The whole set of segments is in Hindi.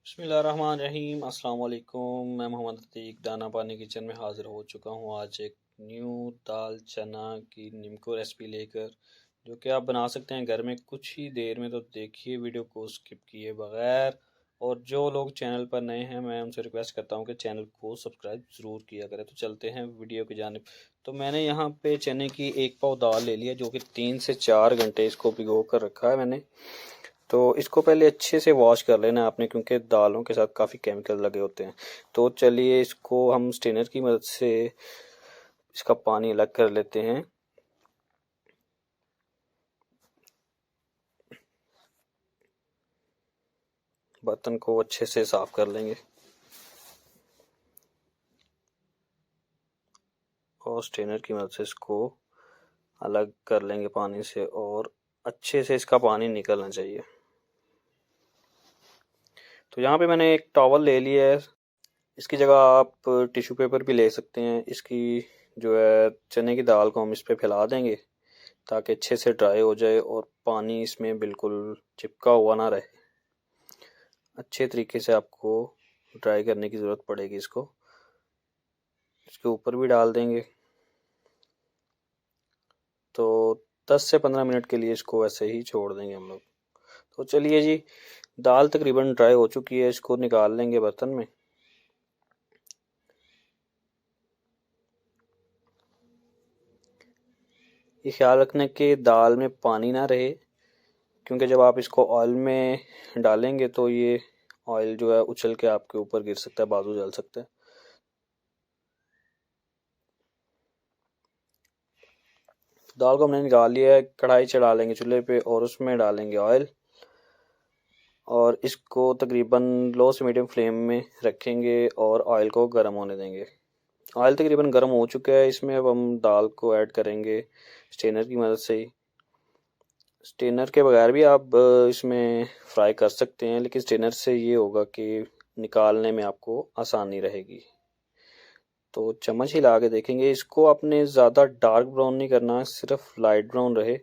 बिस्मिल्लाहिर्रहमानिर्रहीम अस्सलाम वालेकुम। मैं मोहम्मद अतीक दाना पानी किचन में हाज़िर हो चुका हूँ आज एक न्यू दाल चना की निम्को रेसिपी लेकर, जो कि आप बना सकते हैं घर में कुछ ही देर में। तो देखिए वीडियो को स्किप किए बगैर। और जो लोग चैनल पर नए हैं मैं उनसे रिक्वेस्ट करता हूँ कि चैनल को सब्सक्राइब ज़रूर किया करें। तो चलते हैं वीडियो की जानिब। तो मैंने यहाँ पे चने की एक पाव दाल ले लिया, जो कि 3 से 4 घंटे इसको भिगो कर रखा है मैंने। तो इसको पहले अच्छे से वॉश कर लेना है आपने, क्योंकि दालों के साथ काफ़ी केमिकल लगे होते हैं। तो चलिए इसको हम स्ट्रेनर की मदद से इसका पानी अलग कर लेते हैं। बर्तन को अच्छे से साफ कर लेंगे और स्ट्रेनर की मदद से इसको अलग कर लेंगे पानी से, और अच्छे से इसका पानी निकलना चाहिए। तो यहाँ पे मैंने एक टॉवल ले लिया है। इसकी जगह आप टिश्यू पेपर भी ले सकते हैं। इसकी जो है चने की दाल को हम इस पर फैला देंगे ताकि अच्छे से ड्राई हो जाए और पानी इसमें बिल्कुल चिपका हुआ ना रहे। अच्छे तरीके से आपको ड्राई करने की ज़रूरत पड़ेगी। इसको इसके ऊपर भी डाल देंगे। तो 10 से 15 मिनट के लिए इसको ऐसे ही छोड़ देंगे हम लोग। तो चलिए जी, दाल तकरीबन ड्राई हो चुकी है, इसको निकाल लेंगे बर्तन में। ये ख्याल रखना कि दाल में पानी ना रहे, क्योंकि जब आप इसको ऑयल में डालेंगे तो ये ऑयल जो है उछल के आपके ऊपर गिर सकता है, बाजू जल सकता है। दाल को हमने निकाल लिया है। कढ़ाई चढ़ा लेंगे चूल्हे पे और उसमें डालेंगे ऑयल, और इसको तकरीबन लो से मीडियम फ्लेम में रखेंगे और ऑयल को गर्म होने देंगे। ऑयल तकरीबन गर्म हो चुका है। इसमें अब हम दाल को ऐड करेंगे स्ट्रेनर की मदद से ही। स्ट्रेनर के बगैर भी आप इसमें फ्राई कर सकते हैं, लेकिन स्ट्रेनर से ये होगा कि निकालने में आपको आसानी रहेगी। तो चम्मच हिला के देखेंगे। इसको आपने ज़्यादा डार्क ब्राउन नहीं करना, सिर्फ लाइट ब्राउन रहे।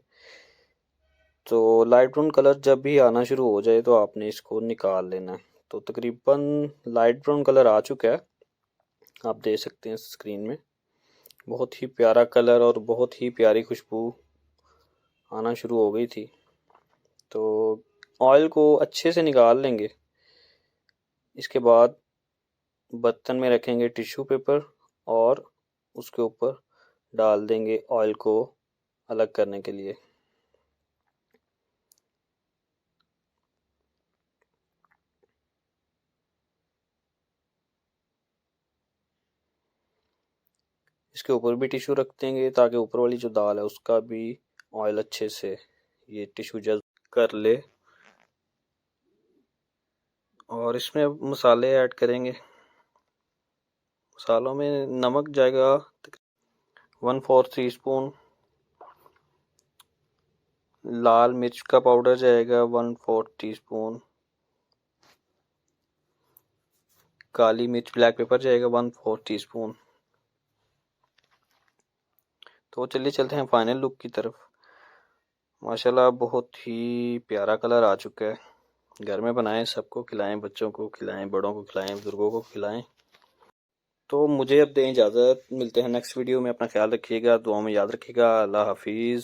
तो लाइट ब्राउन कलर जब भी आना शुरू हो जाए तो आपने इसको निकाल लेना है। तो तकरीबन लाइट ब्राउन कलर आ चुका है, आप देख सकते हैं स्क्रीन में। बहुत ही प्यारा कलर और बहुत ही प्यारी खुशबू आना शुरू हो गई थी। तो ऑयल को अच्छे से निकाल लेंगे। इसके बाद बर्तन में रखेंगे टिश्यू पेपर और उसके ऊपर डाल देंगे ऑयल को अलग करने के लिए। इसके ऊपर भी टिश्यू रख देंगे ताकि ऊपर वाली जो दाल है उसका भी ऑयल अच्छे से ये टिश्यू जल्द कर ले। और इसमें अब मसाले ऐड करेंगे। मसालों में नमक जाएगा 1/4 टीस्पून, लाल मिर्च का पाउडर जाएगा 1/4 टीस्पून, काली मिर्च ब्लैक पेपर जाएगा 1/4 टीस्पून। तो चलिए चलते हैं फाइनल लुक की तरफ। माशाल्लाह बहुत ही प्यारा कलर आ चुका है। घर में बनाएं, सबको खिलाएं, बच्चों को खिलाएं, बड़ों को खिलाएं, बुजुर्गों को खिलाएं। तो मुझे अब दें इजाज़त। मिलते हैं नेक्स्ट वीडियो में। अपना ख्याल रखिएगा, दुआ में याद रखिएगा। अल्लाह हाफिज़।